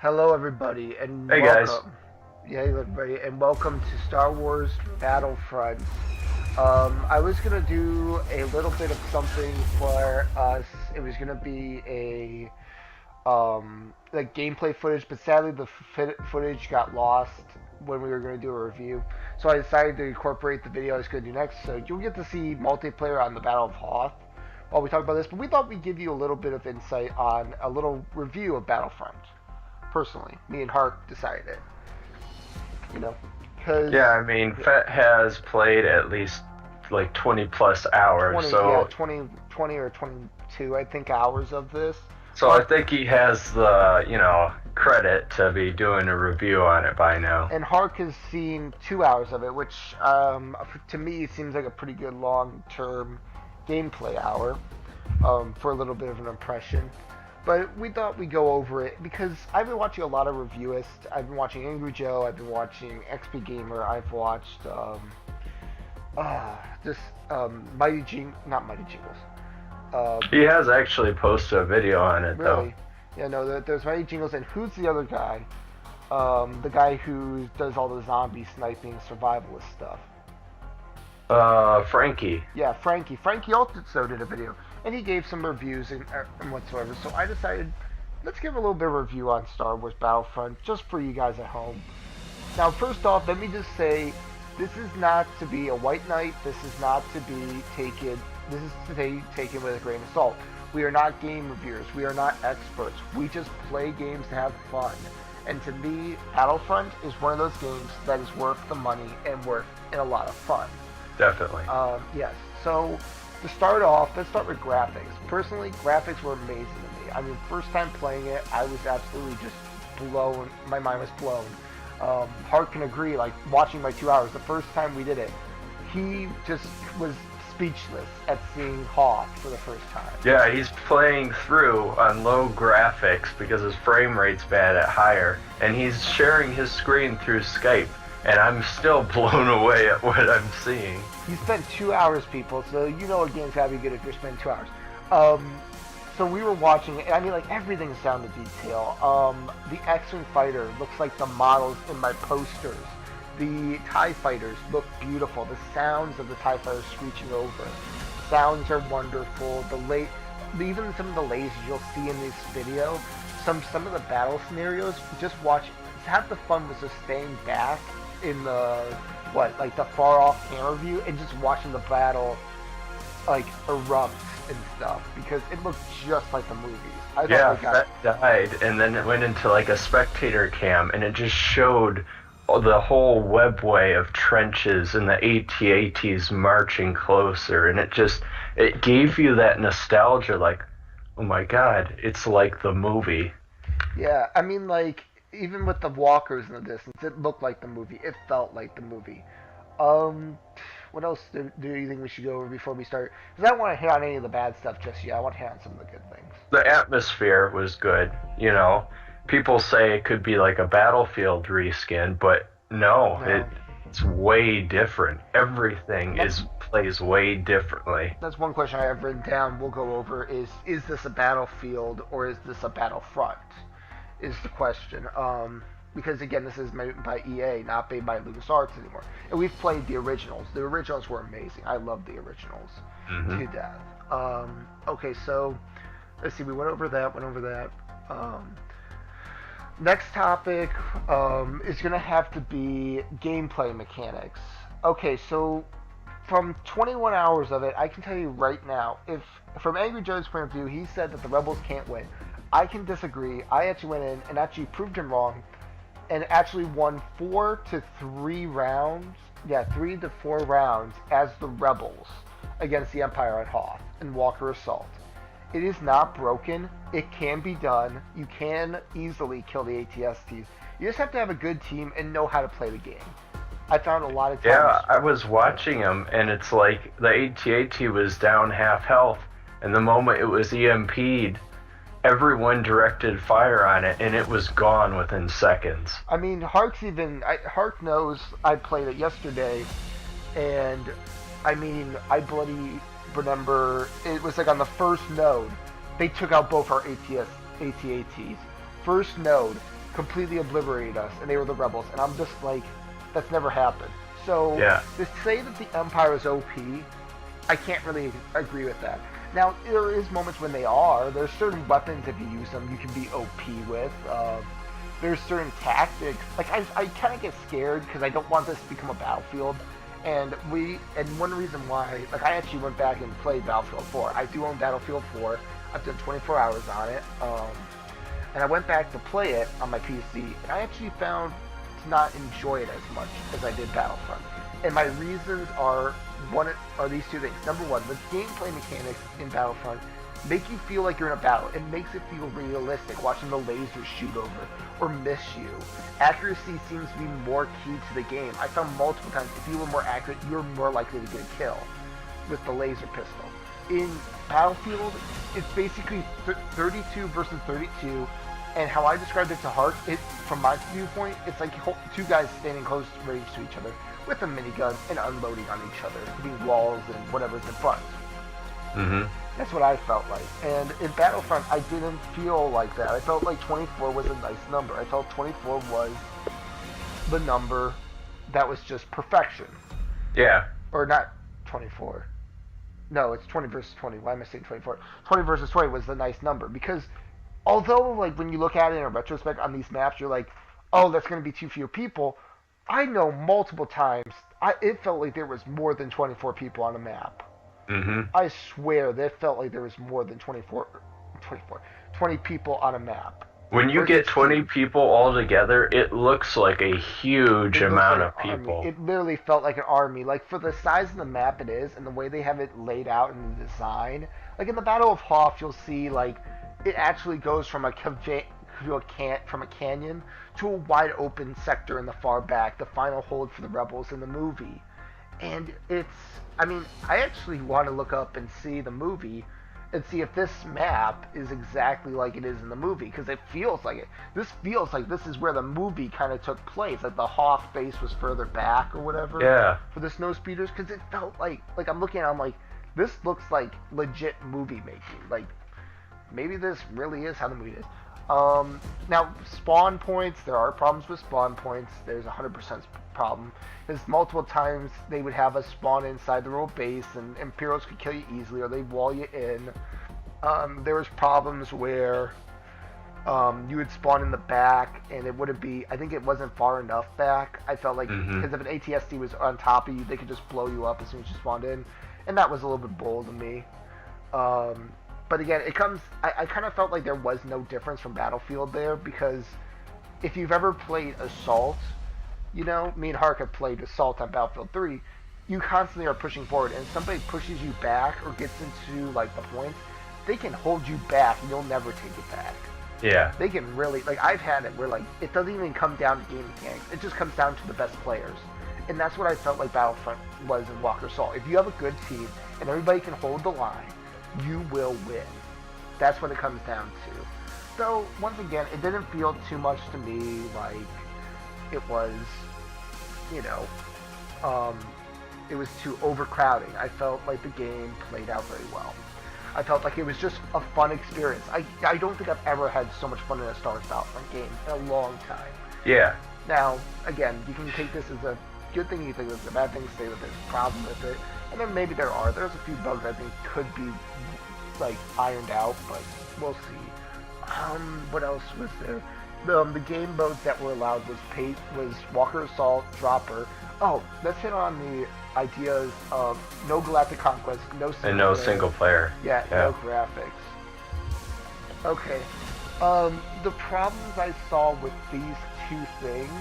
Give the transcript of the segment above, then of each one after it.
Hello, everybody, and Hey guys. welcome. Yeah, hey, everybody, and welcome to Star Wars Battlefront. I was gonna do a little bit of something for us. It was gonna be a like gameplay footage, but sadly the footage got lost when we were gonna do a review. So I decided to incorporate the video I was gonna do next. So you'll get to see multiplayer on the Battle of Hoth while we talk about this. But we thought we'd give you a little bit of insight on a little review of Battlefront. Personally, me and Hark decided it. You know, because Yeah, I mean, Fett has played at least like 20 plus hours, 20, yeah, so 20 or 22, I think, hours of this. I think he has the, credit to be doing a review on it by now. And Hark has seen 2 hours of it, which to me seems like a pretty good long-term gameplay hour for a little bit of an impression. But we thought we'd go over it because I've been watching a lot of reviewists. I've been watching Angry Joe. I've been watching XP Gamer. I've watched just not Mighty Jingles. He has actually posted a video on it, though. Really? Yeah, no, there's Mighty Jingles, and who's the other guy? The guy who does all the zombie sniping survivalist stuff. Frankie. Yeah, Frankie. Frankie also did a video, and he gave some reviews and whatsoever. So I decided, let's give a little bit of review on Star Wars Battlefront, just for you guys at home. Now, first off, let me just say, this is not to be a white knight. This is not to be taken. This is to be taken with a grain of salt. We are not game reviewers. We are not experts. We just play games to have fun. And to me, Battlefront is one of those games that is worth the money and worth a lot of fun. Definitely. Yes. So to start off, let's start with graphics. Personally, graphics were amazing to me. I mean, first time playing it, I was absolutely just blown. My mind was blown. Hart can agree. Like watching my 2 hours, the first time we did it, he just was speechless at seeing Hoth for the first time. Yeah, he's playing through on low graphics because his frame rate's bad at higher, and he's sharing his screen through Skype. And I'm still blown away at what I'm seeing. You spent 2 hours, people, so you know a game's gotta be good if you're spending 2 hours. So we were watching it, and I mean, like, everything's down to detail. The X-Wing fighter looks like the models in my posters. The TIE fighters look beautiful. The sounds of the TIE fighters screeching over. Sounds are wonderful. Even some of the lasers you'll see in this video, some of the battle scenarios, just watch. Half the fun was just staying back in the the far off camera view and just watching the battle like erupt and stuff because it looked just like the movies. Fett died, and then it went into like a spectator cam, and it just showed the whole webway of trenches and the AT-ATs marching closer, and it gave you that nostalgia, like, oh my god, it's like the movie. Yeah, I mean, like, even with the walkers in the distance, it looked like the movie. It felt like the movie. What else do you think we should go over before we start? Because I don't want to hit on any of the bad stuff just yet. I want to hit on some of the good things. The atmosphere was good, People say it could be like a Battlefield reskin, but no. It's way different. Everything plays way differently. That's one question I have written down. We'll go over is this a Battlefield or is this a Battlefront? Is the question. Because again, this is made by EA, not made by LucasArts anymore. And we've played the originals. The originals were amazing. I love the originals to death. Okay, so let's see. We went over that. Next topic is going to have to be gameplay mechanics. Okay, so from 21 hours of it, I can tell you right now, if from Angry Joe's point of view, he said that the Rebels can't win. I can disagree. I actually went in and actually proved him wrong and actually won 4 to 3 rounds. Yeah, 3 to 4 rounds as the Rebels against the Empire on Hoth and Walker Assault. It is not broken. It can be done. You can easily kill the ATSTs. You just have to have a good team and know how to play the game. I found a lot of times. Yeah, I was watching him, and it's like the AT-AT was down half health, and the moment it was EMP'd, everyone directed fire on it, and it was gone within seconds. I mean, Hark knows I played it yesterday, and I mean, I bloody remember it was like on the first node, they took out both our AT-ATs. First node, completely obliterated us, and they were the rebels. And I'm just like, that's never happened. So Yeah. to say that the Empire is OP, I can't really agree with that. Now there is moments when they are. There's certain weapons if you use them you can be OP with. There's certain tactics. Like I kind of get scared because I don't want this to become a battlefield. And one reason why, like I actually went back and played Battlefield 4. I do own Battlefield 4. I've done 24 hours on it. And I went back to play it on my PC, and I actually found to not enjoy it as much as I did Battlefront. And my reasons are these two things. Number one, the gameplay mechanics in Battlefront make you feel like you're in a battle. It makes it feel realistic watching the lasers shoot over or miss you. Accuracy seems to be more key to the game. I found multiple times if you were more accurate, you were more likely to get a kill with the laser pistol. In Battlefield, it's basically 32 versus 32, and how I described it to Hark, from my viewpoint, it's like two guys standing close range to each other with a minigun and unloading on each other, hitting walls and whatever's in front. Mm-hmm. That's what I felt like. And in Battlefront, I didn't feel like that. I felt like 24 was a nice number. I felt 24 was the number that was just perfection. Yeah. Or not 24. No, it's 20 versus 20. Why am I saying 24? 20 versus 20 was the nice number because although like when you look at it in retrospect on these maps, you're like, oh, that's going to be too few people. I know multiple times it felt like there was more than 24 people on a map. Mm-hmm. I swear that felt like there was more than 20 people on a map. When you get 20 people all together, it looks like a huge amount of people. Army. It literally felt like an army. Like for the size of the map it is and the way they have it laid out in the design. Like in the Battle of Hoth, you'll see like it actually goes from a canyon to a wide open sector in the far back, the final hold for the rebels in the movie. And I actually want to look up and see the movie and see if this map is exactly like it is in the movie, because it feels like it. This feels like this is where the movie kind of took place, like the Hoth base was further back or whatever. Yeah. For the snow speeders, because it felt like I'm looking at it, I'm like, this looks like legit movie making. Like, maybe this really is how the movie is. Now, spawn points, there are problems with spawn points. There's 100% problem. Because multiple times they would have us spawn inside the royal base and Imperials could kill you easily or they'd wall you in. There was problems where you would spawn in the back and it wouldn't be, I think it wasn't far enough back. I felt like, because if an ATSD was on top of you, they could just blow you up as soon as you spawned in. And that was a little bit bold of me. But again, I kind of felt like there was no difference from Battlefield there, because if you've ever played Assault, you know, me and Hark have played Assault on Battlefield 3, you constantly are pushing forward, and if somebody pushes you back or gets into, like, the points, they can hold you back and you'll never take it back. Yeah. They can really, like, I've had it where, like, it doesn't even come down to game mechanics. It just comes down to the best players. And that's what I felt like Battlefront was in Walker Assault. If you have a good team and everybody can hold the line, you will win. That's what it comes down to. So, once again, it didn't feel too much to me like it was, you know, it was too overcrowding. I felt like the game played out very well. I felt like it was just a fun experience. I don't think I've ever had so much fun in a Star Wars Battlefront game in a long time. Yeah. Now, again, you can take this as a good thing, you think it's a bad thing, say that there's a problem with it, and then maybe there's a few bugs I think could be, like, ironed out, but we'll see. What else was there? The game modes that were allowed was Walker Assault, Dropper. Oh, let's hit on the ideas of no Galactic Conquest, no single and no player. single player. Yeah, no graphics. Okay. The problems I saw with these two things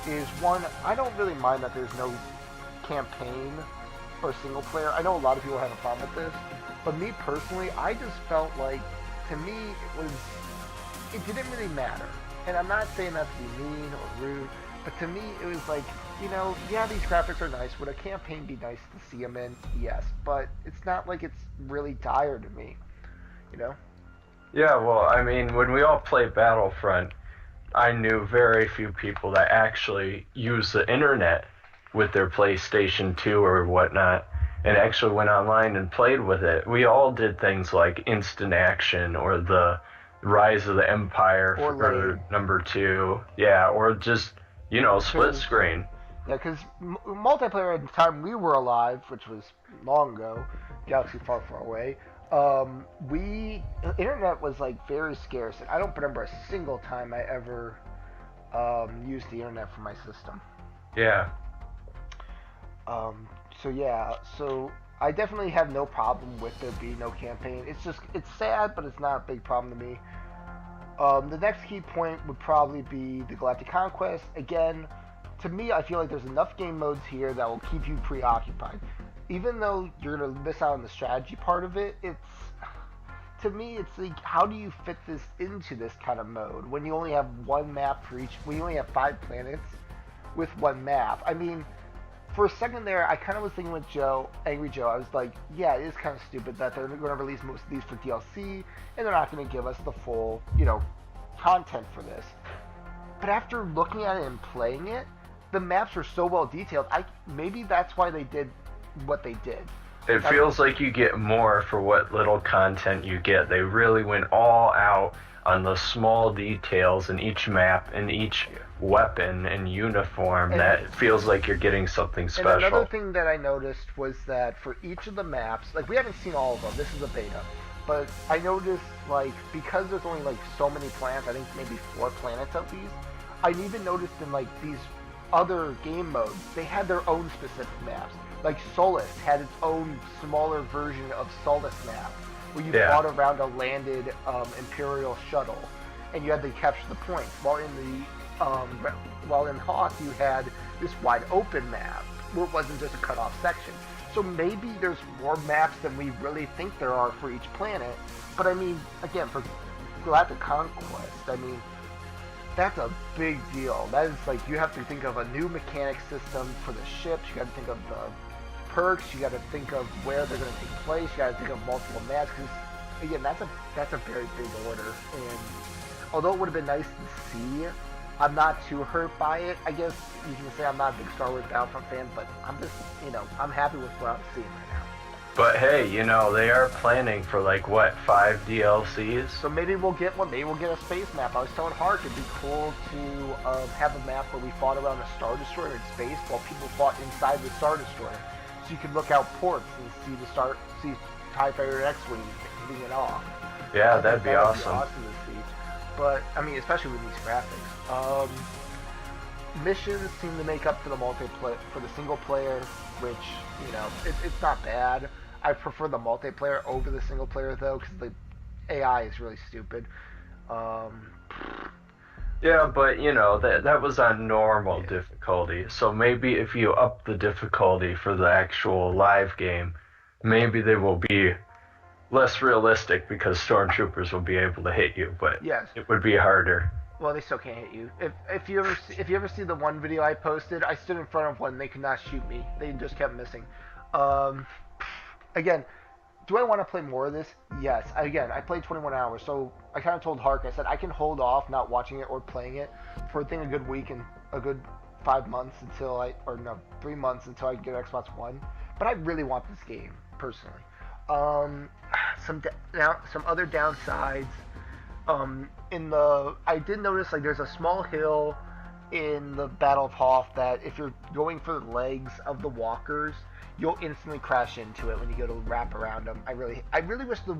is, one, I don't really mind that there's no campaign or single player. I know a lot of people have a problem with this, but me personally, I just felt like, to me, it didn't really matter. And I'm not saying that to be mean or rude, but to me, it was like, you know, yeah, these graphics are nice. Would a campaign be nice to see them in? Yes, but it's not like it's really dire to me, you know? Yeah, well, I mean, when we all played Battlefront, I knew very few people that actually use the internet with their PlayStation 2 or whatnot, and actually went online and played with it. We all did things like instant action or the Rise of the Empire Or for lane. number 2. Yeah, or just, split screen. Yeah, because multiplayer at the time we were alive, which was long ago, galaxy far, far away. We internet was like very scarce, and I don't remember a single time I ever used the internet for my system. Yeah. Um, so yeah, so I definitely have no problem with there being no campaign. It's sad, but it's not a big problem to me. The next key point would probably be the Galactic Conquest. Again, to me, I feel like there's enough game modes here that will keep you preoccupied. Even though you're gonna miss out on the strategy part of it, it's to me, it's like how do you fit this into this kind of mode when you only have one map for each? When you only have 5 planets with one map. I mean, for a second there, I kind of was thinking with Joe, Angry Joe. I was like, yeah, it is kind of stupid that they're going to release most of these for DLC, and they're not going to give us the full, content for this. But after looking at it and playing it, the maps are so well detailed. Maybe that's why they did what they did. It feels like you get more for what little content you get. They really went all out on the small details in each map and each weapon and uniform that feels like you're getting something special. And another thing that I noticed was that for each of the maps, like we haven't seen all of them, this is a beta, but I noticed like because there's only like so many planets, I think maybe 4 planets of these, I even noticed in like these other game modes, they had their own specific maps. Like Solus had its own smaller version of Solus map, where you fought around a landed Imperial shuttle, and you had to capture the points. While in Hawk you had this wide open map, where it wasn't just a cut off section. So maybe there's more maps than we really think there are for each planet. But I mean, again, for Galactic Conquest, I mean, that's a big deal. That is like you have to think of a new mechanic system for the ships. You got to think of the perks. You got to think of where they're going to take place. You got to think of multiple maps. Because again, that's a very big order. And although it would have been nice to see, I'm not too hurt by it. I guess you can say I'm not a big Star Wars Battlefront fan, but I'm just I'm happy with what I'm seeing right now. But hey, they are planning for 5 DLCs? So maybe we'll get one. Maybe we'll get a space map. I was telling Hark it'd be cool to have a map where we fought around a Star Destroyer in space while people fought inside the Star Destroyer. So you could look out ports and see TIE Fighter and X-Wing hitting it off. Yeah, that'd be awesome. Be awesome to see. But, I mean, especially with these graphics. Missions seem to make up for the single player, which, it's not bad. I prefer the multiplayer over the single player though, because the AI is really stupid. Yeah, but that was on normal difficulty. So maybe if you up the difficulty for the actual live game, maybe they will be less realistic because stormtroopers will be able to hit you, but it would be harder. Well, they still can't hit you. If you ever see the one video I posted, I stood in front of one. They could not shoot me. They just kept missing. Again, do I want to play more of this? Yes. Again, I played 21 hours, so I kind of told Hark, I said I can hold off not watching it or playing it for a good week and a good 5 months 3 months until I get Xbox One. But I really want this game, personally. Some other downsides. I did notice there's a small hill in the Battle of Hoth that if you're going for the legs of the walkers, you'll instantly crash into it when you go to wrap around them. I really wish the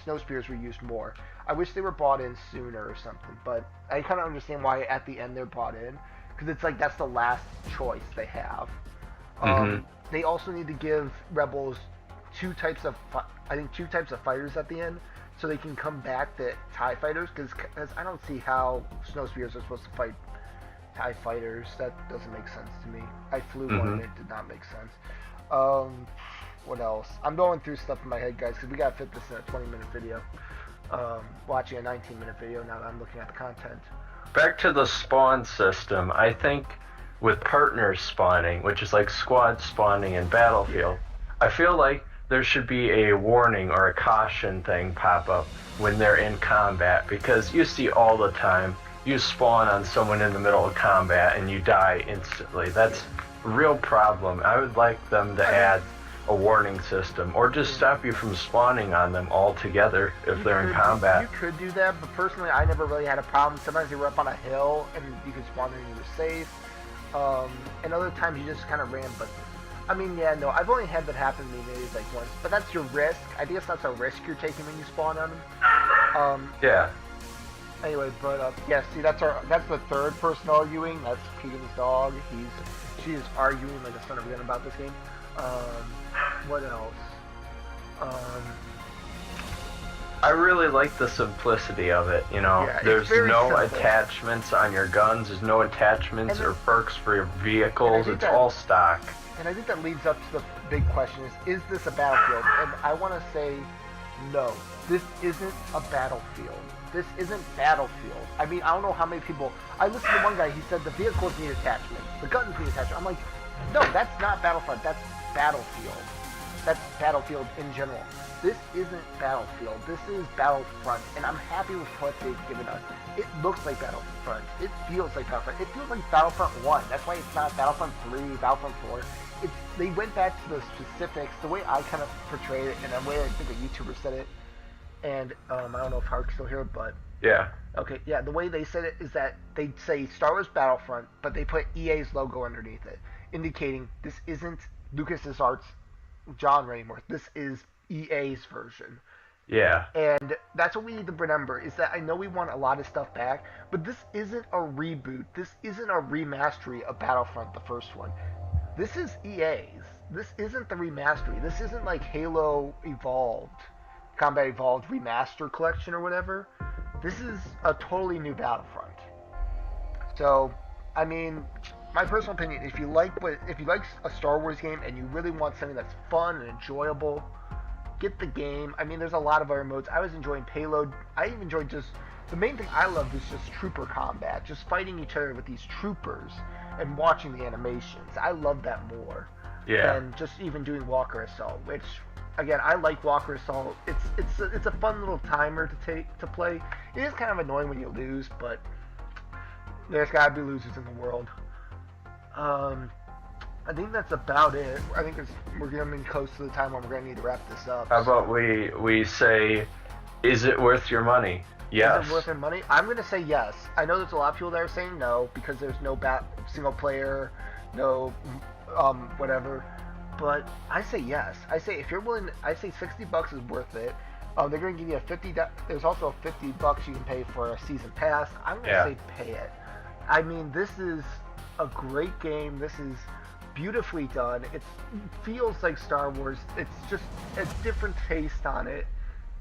snow spears were used more. I wish they were brought in sooner or something, but I kind of understand why at the end they're brought in, because it's that's the last choice they have. They also need to give rebels two types of fighters at the end, so they can come back to TIE fighters, because I don't see how snow spears are supposed to fight TIE fighters. That doesn't make sense to me. I flew one and it did not make sense. What else? I'm going through stuff in my head, guys, because we gotta fit this in a 20-minute video. Watching a 19-minute video now that I'm looking at the content. Back to the spawn system, I think with partners spawning, which is like squad spawning in Battlefield, I feel like there should be a warning or a caution thing pop up when they're in combat, because you see all the time, you spawn on someone in the middle of combat and you die instantly. That's a real problem. I would like them to add a warning system, or just stop you from spawning on them altogether if they're in combat. You could do that, but personally, I never really had a problem. Sometimes you were up on a hill and you could spawn and you were safe. And other times you just kind of ran, but I mean, yeah, no, I've only had that happen to me maybe like once, but that's your risk. I guess that's a risk you're taking when you spawn on them. Yeah. Anyway, but yeah, see, that's the third person arguing. That's Keegan's dog. She is arguing like a son of a gun about this game. What else? I really like the simplicity of it, you know. Yeah, there's no simple. Attachments on your guns, there's no attachments or perks for your vehicles, it's all stock. And I think that leads up to the big question is this a Battlefield? And I want to say, no, this isn't a Battlefield. This isn't Battlefield. I mean, I don't know how many people, I listened to one guy, he said the vehicles need attachments, the guns need attachments. I'm like, no, that's not Battlefront, that's Battlefield. That's Battlefield in general. This isn't Battlefield. This is Battlefront, and I'm happy with what they've given us. It looks like Battlefront. It feels like Battlefront. It feels like Battlefront 1. That's why it's not Battlefront 3, Battlefront 4. They went back to the specifics, the way I kind of portrayed it, and the way I think a YouTuber said it. And I don't know if Hark's still here, but yeah. Okay, yeah. The way they said it is that they say Star Wars Battlefront, but they put EA's logo underneath it, indicating this isn't LucasArts genre anymore. This is EA's version. Yeah. And that's what we need to remember, is that I know we want a lot of stuff back, but this isn't a reboot. This isn't a remastery of Battlefront, the first one. This is EA's. This isn't the remastery. This isn't like Halo Evolved, Combat Evolved Remaster Collection or whatever. This is a totally new Battlefront. So, I mean, my personal opinion, if you like a Star Wars game and you really want something that's fun and enjoyable, get the game. I mean, there's a lot of other modes. I was enjoying Payload. I even enjoyed the main thing I loved was just trooper combat, just fighting each other with these troopers and watching the animations. I love that more than just even doing Walker Assault, which, again, I like Walker Assault. It's a fun little timer to play. It is kind of annoying when you lose, but there's gotta be losers in the world. I think that's about it. I think we're getting close to the time when we're going to need to wrap this up. How about we say, is it worth your money? Yes. Is it worth your money? I'm going to say yes. I know there's a lot of people that are saying no because there's no single player, no whatever. But I say yes. I say if you're willing, I say $60 is worth it. They're going to give you a $50. There's also $50 you can pay for a season pass. I'm going to say pay it. I mean, this is a great game. This is beautifully done. It feels like Star Wars. It's just a different taste on it,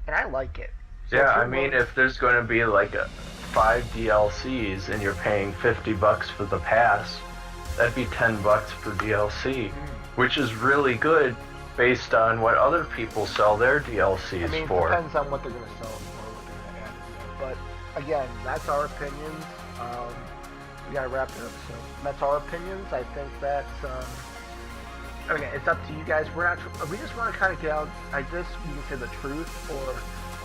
and I like it. So yeah, I mean, if there's going to be like 5 DLCs and you're paying $50 for the pass, that'd be $10 per DLC, which is really good based on what other people sell their DLCs for. It depends on what they're going to sell it for, what they're going to add to it. But again, that's our opinions. We gotta wrap it up, so that's our opinions. I think that's okay. It's up to you guys. We just want to kind of get out. I guess we can say the truth or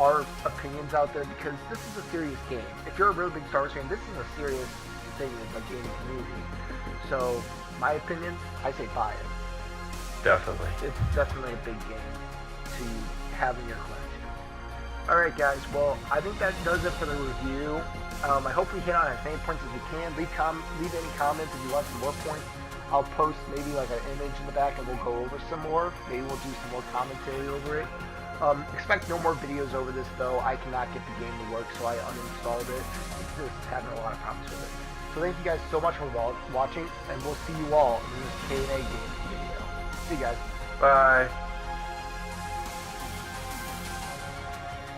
our opinions out there because this is a serious game. If you're a really big Star Wars fan, this is a serious thing in the gaming community. So my opinion, I say buy it. Definitely. It's definitely a big game to have in your collection. All right, guys. Well, I think that does it for the review. I hope we hit on as many points as we can. Leave any comments if you want some more points. I'll post maybe like an image in the back and we'll go over some more. Maybe we'll do some more commentary over it. Expect no more videos over this though. I cannot get the game to work, so I uninstalled it. It's just having a lot of problems with it. So thank you guys so much for watching, and we'll see you all in this K&A game video. See you guys. Bye.